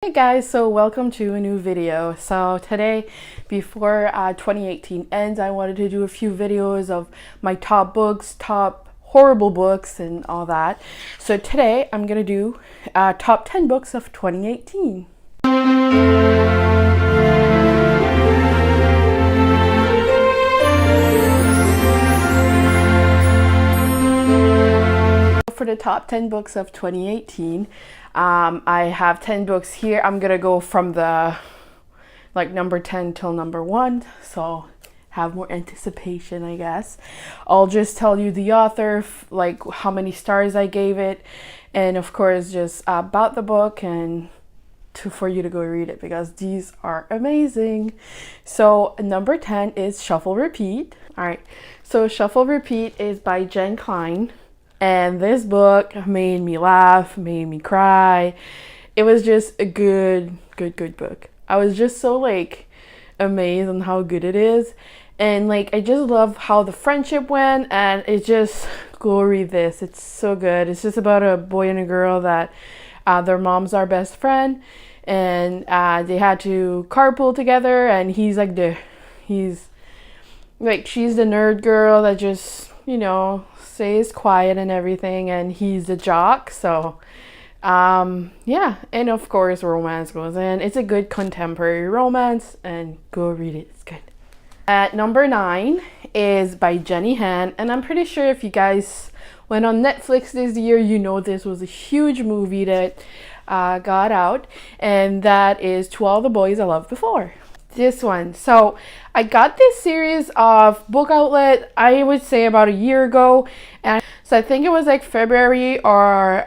Hey guys, so welcome to a new video. So today, before 2018 ends, I wanted to do a few videos of my top books, top horrible books and all that. So today I'm gonna do top 10 books of 2018. For the top 10 books of 2018, I have 10 books here. I'm gonna go from the number 10 till number 1, so have more anticipation, I guess. I'll just tell you the author, like how many stars I gave it, and of course just about the book and for you to go read it because these are amazing. So number 10 is Shuffle Repeat. All right, so Shuffle Repeat is by Jen Klein. And this book made me laugh, made me cry. It was just a good book. I was just so amazed on how good it is. And I just love how the friendship went, and it just, go read this. It's so good. It's just about a boy and a girl that their moms are best friend, and they had to carpool together, and she's the nerd girl that just, stays quiet and everything, and he's a jock. So yeah, and of course romance goes in. It's a good contemporary romance, and go read it. It's good. At number 9 is by Jenny Han, and I'm pretty sure if you guys went on Netflix this year, this was a huge movie that got out, and that is To All the Boys I Loved Before. This one. So I got this series of book outlet, I would say about a year ago, and so I think it was February or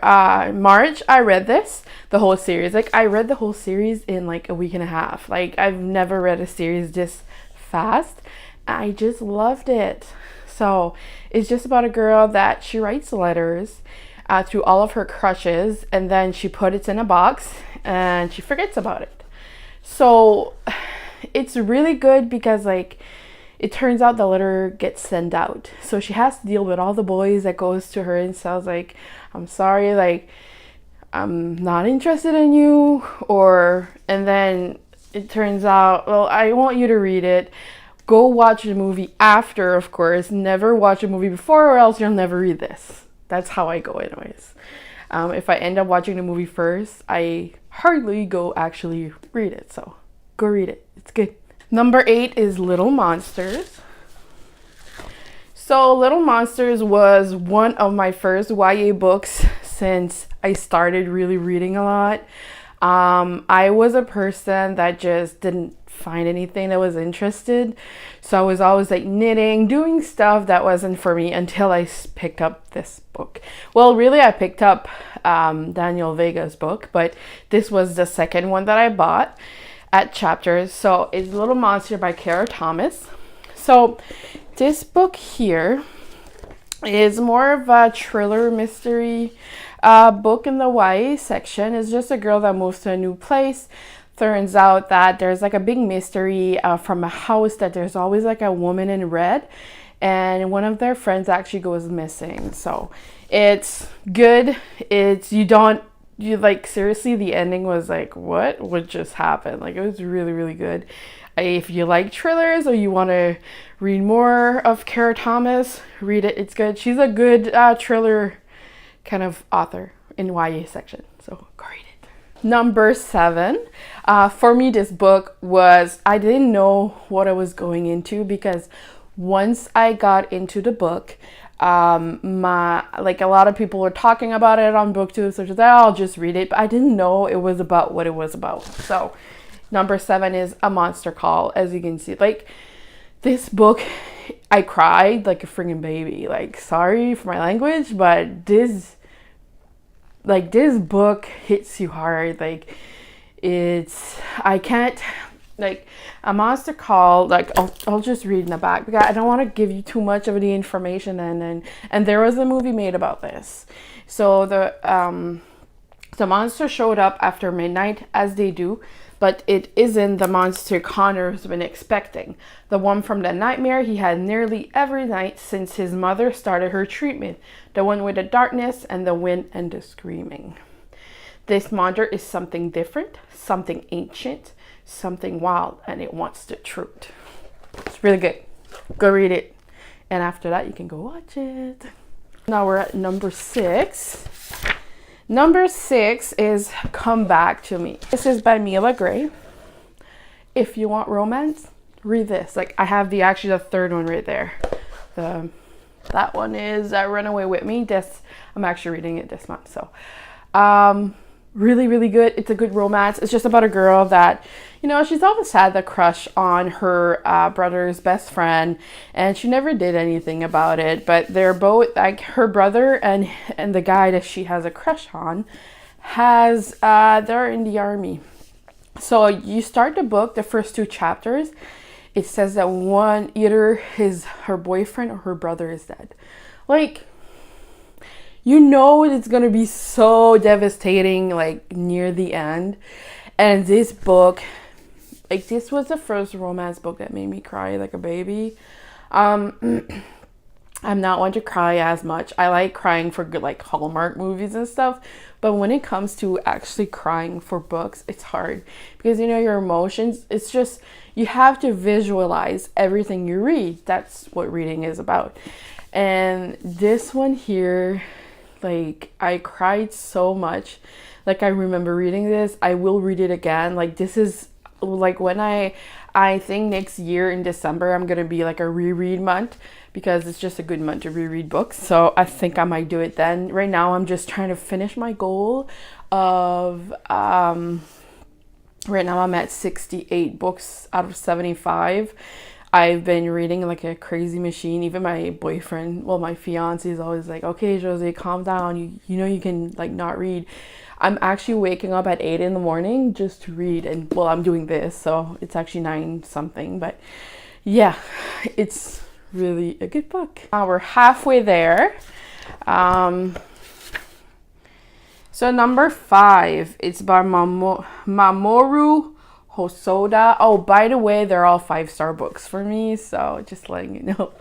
March. I read the whole series. I read the whole series in a week and a half. I've never read a series this fast. I just loved it. So it's just about a girl that she writes letters to all of her crushes, and then she puts it in a box and she forgets about it. So it's really good because it turns out the letter gets sent out, so she has to deal with all the boys that goes to her and says I'm sorry, I'm not interested in you, and then it turns out, well, I want you to read it. Go watch the movie after, of course. Never watch a movie before, or else you'll never read this. That's how I go anyways. If I end up watching the movie first, I hardly go actually read it, so go read it. It's good. Number 8 is Little Monsters. So Little Monsters was one of my first YA books since I started really reading a lot. I was a person that just didn't find anything that was interested. So I was always knitting, doing stuff that wasn't for me until I picked up this book. Well, really, I picked up Daniel Vega's book, but this was the second one that I bought at Chapters. So it's Little Monster by Kara Thomas. So this book here is more of a thriller mystery book in the YA section. It's just a girl that moves to a new place. Turns out that there's a big mystery from a house, that there's always a woman in red, and one of their friends actually goes missing. So it's good. Seriously, the ending was what would just happen? It was really good. If you like thrillers or you want to read more of Kara Thomas, read it. It's good. She's a good thriller kind of author in YA section, so go read it. Number 7, for me, this book was, I didn't know what I was going into, because once I got into the book, a lot of people were talking about it on BookTube, so I'll just read it, but I didn't know it was about what it was about. So number 7 is A Monster Call. As you can see, this book, I cried like a friggin' baby. Sorry for my language, but this book hits you hard. I can't, A Monster Call, I'll just read in the back because I don't want to give you too much of the information, and there was a movie made about this. So the monster showed up after midnight, as they do, but it isn't the monster Connor's been expecting. The one from the nightmare he had nearly every night since his mother started her treatment. The one with the darkness and the wind and the screaming. This monster is something different, something ancient, something wild, and it wants the truth. It's really good. Go read it. And after that, you can go watch it. Now we're at number 6. Number 6 is Come Back to Me. This is by Mila Gray. If you want romance, read this. Like, I have actually the third one right there. That one is Run Away With Me. I'm actually reading it this month. So really, really good. It's a good romance. It's just about a girl that, you know, she's always had the crush on her brother's best friend, and she never did anything about it. But they're both, like, her brother and the guy that she has a crush on they're in the army. So you start the book, the first 2 chapters, it says that either her boyfriend or her brother is dead. Like, you know, it's gonna be so devastating, like, near the end. And this book, like, this was the first romance book that made me cry like a baby. I'm not one to cry as much. I like crying for good, like, Hallmark movies and stuff. But when it comes to actually crying for books, it's hard. Because, you know, your emotions, it's just, you have to visualize everything you read. That's what reading is about. And this one here, like, I cried so much. Like, I remember reading this. I will read it again. Like, this is, like, when I think next year in December, I'm going to be, like, a reread month. Because it's just a good month to reread books. So I think I might do it then. Right now, I'm just trying to finish my goal of, right now I'm at 68 books out of 75. I've been reading like a crazy machine. Even my boyfriend, well, my fiance is always like, okay, Josee, calm down. You know, you can, like, not read. I'm actually waking up at 8 in the morning just to read. And, well, I'm doing this, so it's actually 9 something. But yeah, it's really a good book. We're halfway there. So number 5, it's by Mamoru Hosoda. Oh, by the way, they're all 5-star books for me, so just letting you know.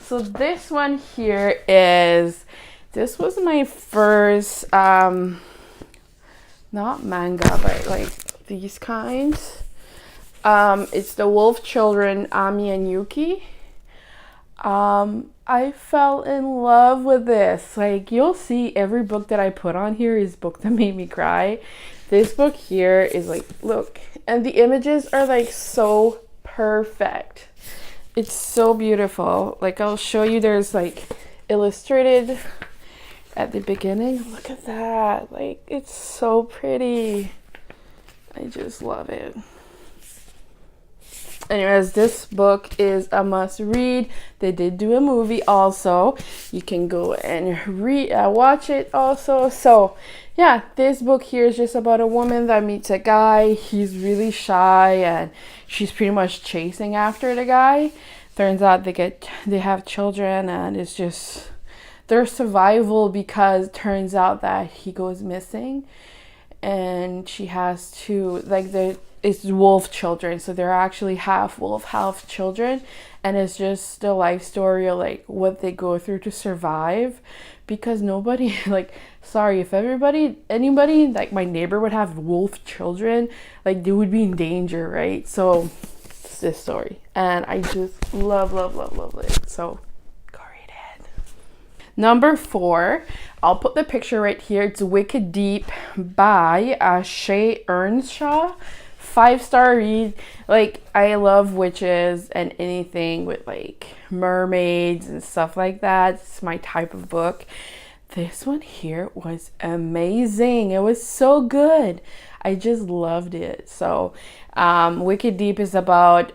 So this one here this was my first, not manga, but like these kinds. It's the Wolf Children, Ami and Yuki. I fell in love with this. Like, you'll see every book that I put on here is book that made me cry. This book here is like, look, and the images are like so perfect. It's so beautiful. Like, I'll show you, there's like illustrated at the beginning. Look at that. Like, it's so pretty. I just love it. Anyways, this book is a must read. They did do a movie also. You can go and watch it also. So yeah, this book here is just about a woman that meets a guy. He's really shy and she's pretty much chasing after the guy. Turns out they have children, and it's just their survival, because it turns out that he goes missing and she has to, like, it's wolf children, so they're actually half wolf, half children, and it's just the life story of like what they go through to survive. Because nobody, like, sorry, if anybody like my neighbor would have wolf children, like, they would be in danger, right? So it's this story, and I just love it. So go read it. Number 4, I'll put the picture right here. It's Wicked Deep by Shay Earnshaw. 5-star read. Like, I love witches and anything with like mermaids and stuff like that. It's my type of book. This one here was amazing. It was so good. I just loved it. So Wicked Deep is about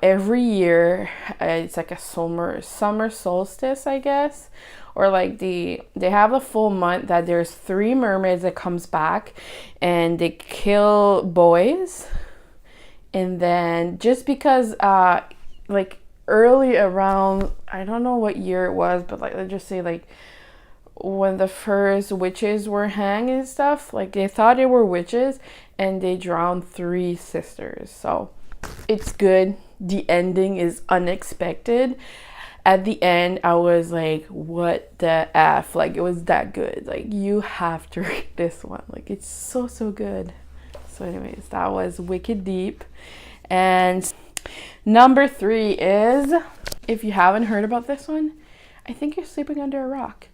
every year, it's like a summer solstice, I guess, or like they have a full month that there's 3 mermaids that comes back and they kill boys. And then just because like early around, I don't know what year it was, but like, let's just say like when the first witches were hanged and stuff, like they thought they were witches and they drowned 3 sisters. So it's good. The ending is unexpected. at the end I was like, what the F? Like, it was that good. Like, you have to read this one. Like, it's so good. So anyways, that was Wicked Deep. And number 3 is, if you haven't heard about this one, I think you're sleeping under a rock.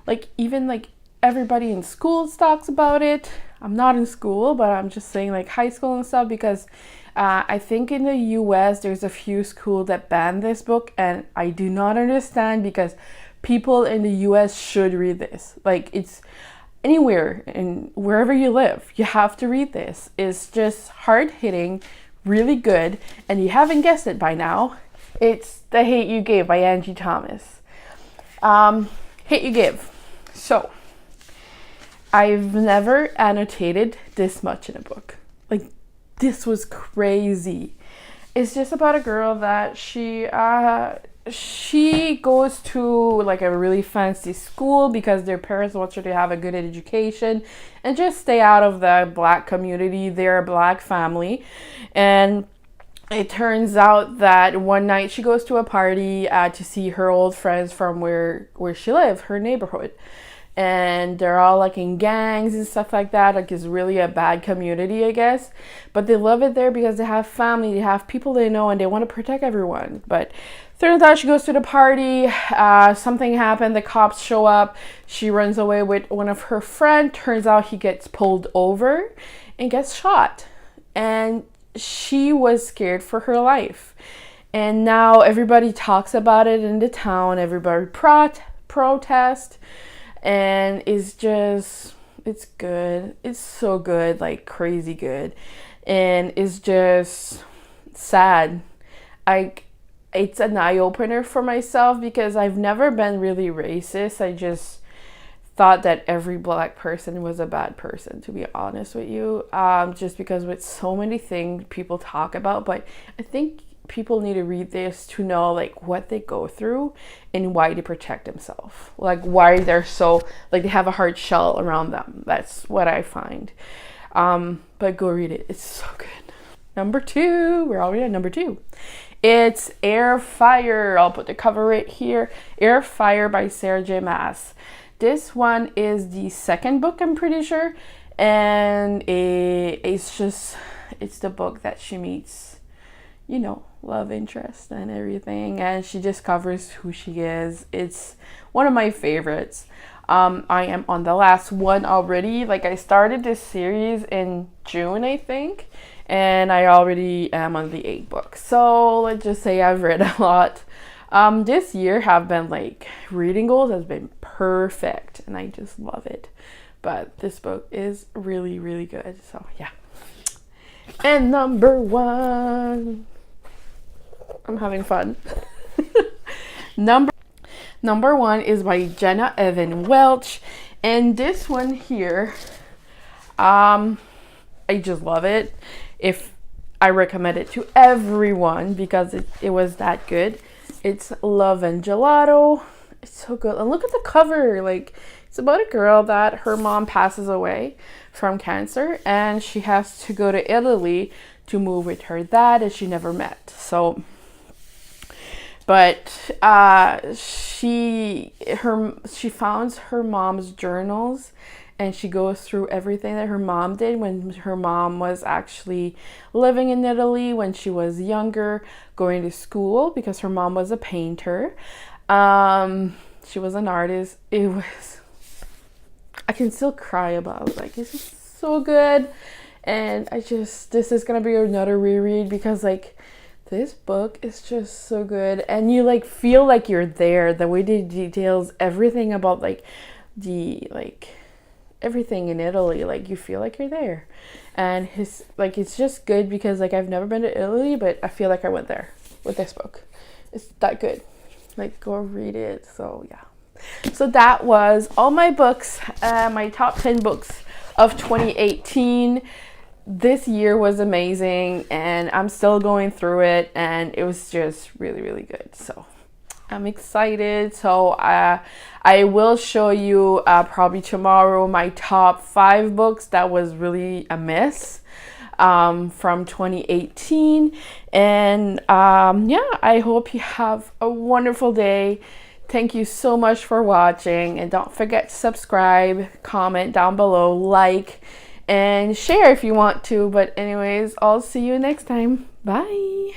Like, even like everybody in school talks about it. I'm not in school, but I'm just saying like high school and stuff, because I think in the US there's a few schools that ban this book, and I do not understand, because people in the US should read this. Like, it's anywhere and wherever you live, you have to read this. It's just hard hitting, really good, and you haven't guessed it by now. It's The Hate You Give by Angie Thomas. Hate You Give. So, I've never annotated this much in a book. Like, this was crazy. It's just about a girl that she goes to like a really fancy school because their parents want her to have a good education and just stay out of the Black community. They're a Black family, and it turns out that one night she goes to a party to see her old friends from where she lives, her neighborhood. And they're all like in gangs and stuff like that. Like, it's really a bad community, I guess. But they love it there because they have family, they have people they know, and they want to protect everyone. But turns out she goes to the party, something happened, the cops show up, she runs away with one of her friends. Turns out he gets pulled over and gets shot. And she was scared for her life. And now everybody talks about it in the town, everybody protest. And it's good. It's so good, like crazy good. And it's just sad. It's an eye-opener for myself, because I've never been really racist. I just thought that every Black person was a bad person, to be honest with you. Just because with so many things people talk about. But I think people need to read this to know like what they go through and why they protect themselves, like why they're so like they have a hard shell around them. That's what I find. But go read it, it's so good. Number 2, we're already at number 2. It's Air Fire. I'll put the cover right here. Air Fire by Sarah J. Maas. This one is the second book, I'm pretty sure, and it's the book that she meets, you know, love interest and everything, and she discovers who she is. It's one of my favorites. I am on the last one already. Like, I started this series in June, I think, and I already am on the 8th book. So let's just say I've read a lot. This year have been like reading goals has been perfect, and I just love it. But this book is really, really good. So yeah. And number 1. I'm having fun. Number 1 is by Jenna Evan Welch, and this one here, I just love it. If I recommend it to everyone because it was that good. It's Love and Gelato. It's so good. And look at the cover. Like, it's about a girl that her mom passes away from cancer, and she has to go to Italy to move with her dad that she never met. So, but she founds her mom's journals, and she goes through everything that her mom did when her mom was actually living in Italy when she was younger, going to school because her mom was a painter. She was an artist. I can still cry about it. Like, it's just so good. And this is going to be another reread because like this book is just so good. And you like feel like you're there. The way they details everything about like everything in Italy, like you feel like you're there. And it's just good because like I've never been to Italy, but I feel like I went there with this book. It's that good. Like, go read it. So yeah. So that was all my books, my top 10 books of 2018. This year was amazing, and I'm still going through it, and it was just really, really good. So I'm excited. So I will show you probably tomorrow my top 5 books that was really a miss. from 2018. And yeah, I hope you have a wonderful day. Thank you so much for watching, and don't forget to subscribe, comment down below, like, and share if you want to. But anyways, I'll see you next time. Bye.